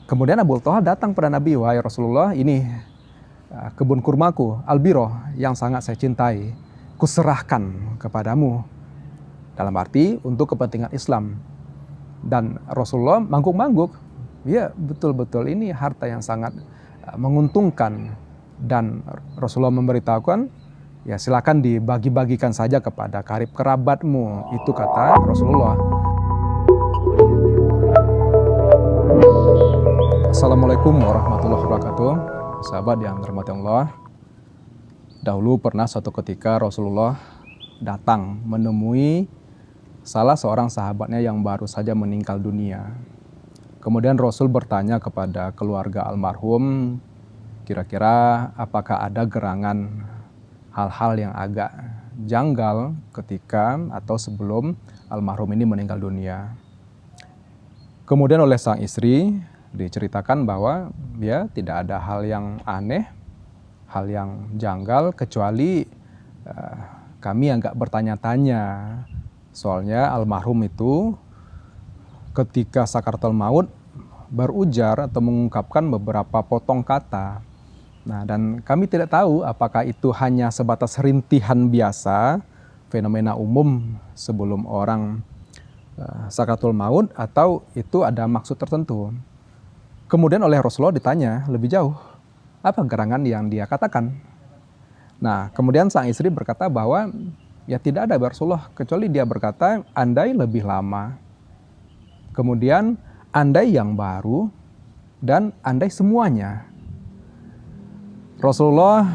Kemudian Abu Talha datang pada Nabi, wahai Rasulullah, ini kebun kurmaku, Albiro, yang sangat saya cintai, kuserahkan kepadamu. Dalam arti untuk kepentingan Islam. Dan Rasulullah mangguk-mangguk, ya betul-betul ini harta yang sangat menguntungkan. Dan Rasulullah memberitahukan, ya silakan dibagi-bagikan saja kepada karib kerabatmu, itu kata Rasulullah. Assalamualaikum warahmatullahi wabarakatuh. Sahabat yang dirahmati Allah. Dahulu pernah suatu ketika Rasulullah datang menemui salah seorang sahabatnya yang baru saja meninggal dunia. Kemudian Rasul bertanya kepada keluarga almarhum, kira-kira apakah ada gerangan hal-hal yang agak janggal ketika atau sebelum almarhum ini meninggal dunia. Kemudian oleh sang istri diceritakan bahwa ya tidak ada hal yang aneh, hal yang janggal, kecuali kami agak bertanya-tanya. Soalnya almarhum itu ketika sakaratul maut berujar atau mengungkapkan beberapa potong kata. Nah, dan kami tidak tahu apakah itu hanya sebatas rintihan biasa, fenomena umum sebelum orang sakaratul maut, atau itu ada maksud tertentu. Kemudian oleh Rasulullah ditanya lebih jauh, apa gerangan yang dia katakan? Nah, kemudian sang istri berkata bahwa ya tidak ada Rasulullah, kecuali dia berkata andai lebih lama, kemudian andai yang baru, dan andai semuanya. Rasulullah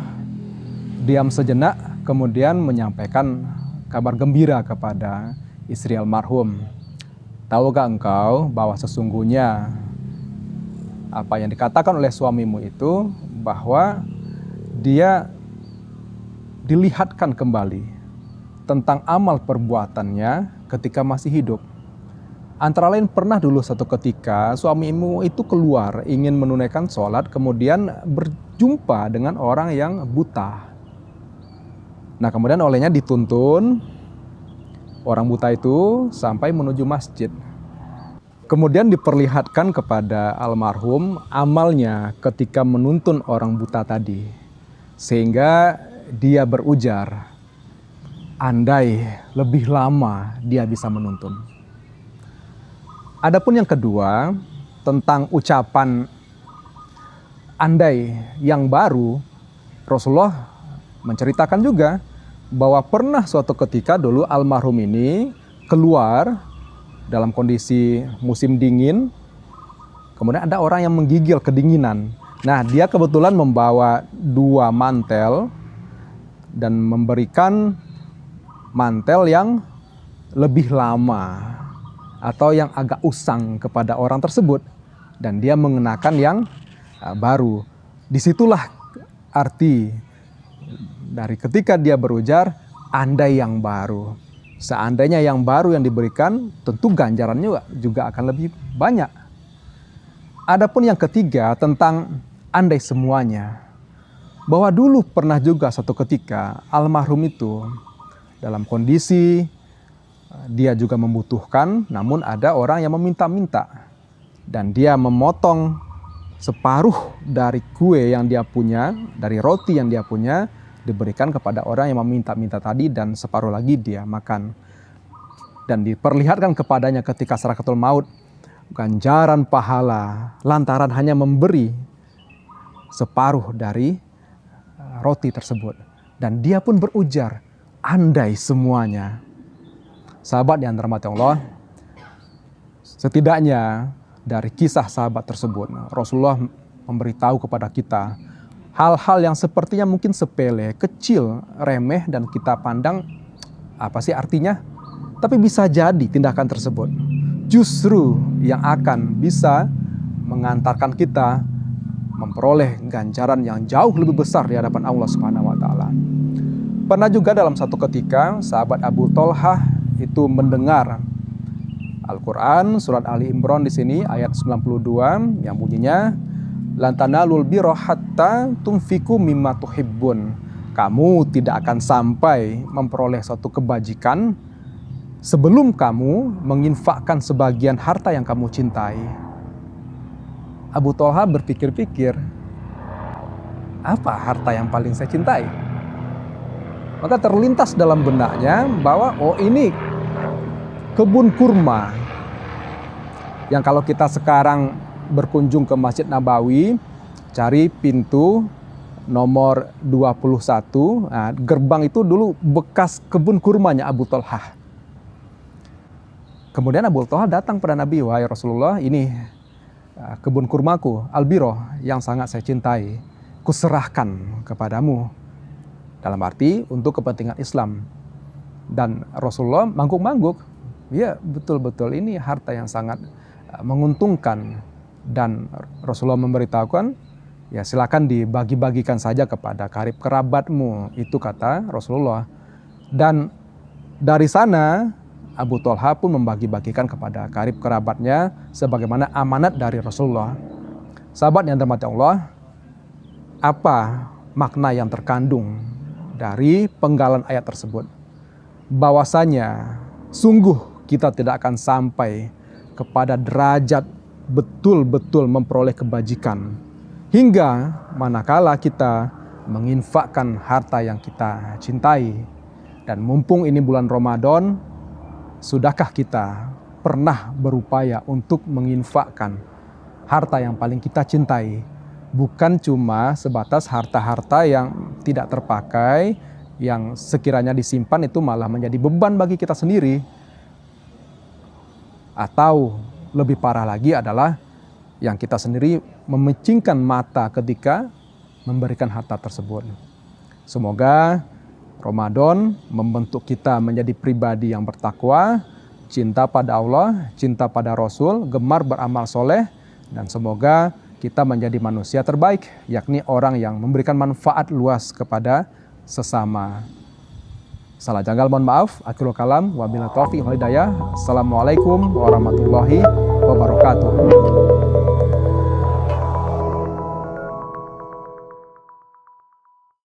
diam sejenak, kemudian menyampaikan kabar gembira kepada istri almarhum. Tahukah engkau bahwa sesungguhnya apa yang dikatakan oleh suamimu itu, bahwa dia dilihatkan kembali tentang amal perbuatannya ketika masih hidup. Antara lain pernah dulu satu ketika suamimu itu keluar ingin menunaikan sholat, kemudian berjumpa dengan orang yang buta. Nah, kemudian olehnya dituntun orang buta itu sampai menuju masjid. Kemudian diperlihatkan kepada almarhum amalnya ketika menuntun orang buta tadi. Sehingga dia berujar, andai lebih lama dia bisa menuntun. Adapun yang kedua, tentang ucapan andai yang baru, Rasulullah menceritakan juga bahwa pernah suatu ketika dulu almarhum ini keluar dalam kondisi musim dingin, kemudian ada orang yang menggigil kedinginan. Nah, dia kebetulan membawa 2 mantel dan memberikan mantel yang lebih lama atau yang agak usang kepada orang tersebut, dan dia mengenakan yang baru. Disitulah arti dari ketika dia berujar andai yang baru. Seandainya yang baru yang diberikan, tentu ganjarannya juga akan lebih banyak. Adapun yang ketiga tentang andai semuanya, bahwa dulu pernah juga satu ketika almarhum itu dalam kondisi dia juga membutuhkan, namun ada orang yang meminta-minta, dan dia memotong separuh dari kue yang dia punya, dari roti yang dia punya, diberikan kepada orang yang meminta-minta tadi, dan separuh lagi dia makan. Dan diperlihatkan kepadanya ketika sakaratul maut ganjaran pahala lantaran hanya memberi separuh dari roti tersebut. Dan dia pun berujar, andai semuanya. Sahabat yang dirahmati Allah, setidaknya dari kisah sahabat tersebut, Rasulullah memberitahu kepada kita hal-hal yang sepertinya mungkin sepele, kecil, remeh, dan kita pandang apa sih artinya? Tapi bisa jadi tindakan tersebut justru yang akan bisa mengantarkan kita memperoleh ganjaran yang jauh lebih besar di hadapan Allah Subhanahu wa taala. Pernah juga dalam satu ketika sahabat Abu Talha itu mendengar Al-Qur'an surat Ali Imran di sini ayat 92 yang bunyinya lan tanalul birra hatta tunfiqu mimma tuhibbun. Kamu tidak akan sampai memperoleh suatu kebajikan sebelum kamu menginfakkan sebagian harta yang kamu cintai. Abu Thalha berpikir-pikir, apa harta yang paling saya cintai? Maka terlintas dalam benaknya bahwa ini kebun kurma. Yang kalau kita sekarang berkunjung ke Masjid Nabawi, cari pintu nomor 21, nah, gerbang itu dulu bekas kebun kurmanya Abu Thalha. Kemudian Abu Thalha datang pada Nabi, wahai Rasulullah, ini kebun kurmaku, Albiro, yang sangat saya cintai, kuserahkan kepadamu. Dalam arti untuk kepentingan Islam. Dan Rasulullah mangguk-mangguk, ya betul-betul ini harta yang sangat menguntungkan. Dan Rasulullah memberitahukan, ya silakan dibagi-bagikan saja kepada karib kerabatmu, itu kata Rasulullah. Dan dari sana Abu Thalha pun membagi-bagikan kepada karib kerabatnya sebagaimana amanat dari Rasulullah. Sahabat yang dirahmati Allah, apa makna yang terkandung dari penggalan ayat tersebut? Bahwasanya sungguh kita tidak akan sampai kepada derajat betul-betul memperoleh kebajikan hingga manakala kita menginfakkan harta yang kita cintai. Dan mumpung ini bulan Ramadan, sudahkah kita pernah berupaya untuk menginfakkan harta yang paling kita cintai? Bukan cuma sebatas harta-harta yang tidak terpakai, yang sekiranya disimpan itu malah menjadi beban bagi kita sendiri. Atau lebih parah lagi adalah yang kita sendiri memicingkan mata ketika memberikan harta tersebut. Semoga Ramadan membentuk kita menjadi pribadi yang bertakwa, cinta pada Allah, cinta pada Rasul, gemar beramal soleh, dan semoga kita menjadi manusia terbaik, yakni orang yang memberikan manfaat luas kepada sesama. Salah janggal mohon maaf. Akhirul kalam, wabillahi taufiq wal hidayah. Assalamualaikum warahmatullahi wabarakatuh.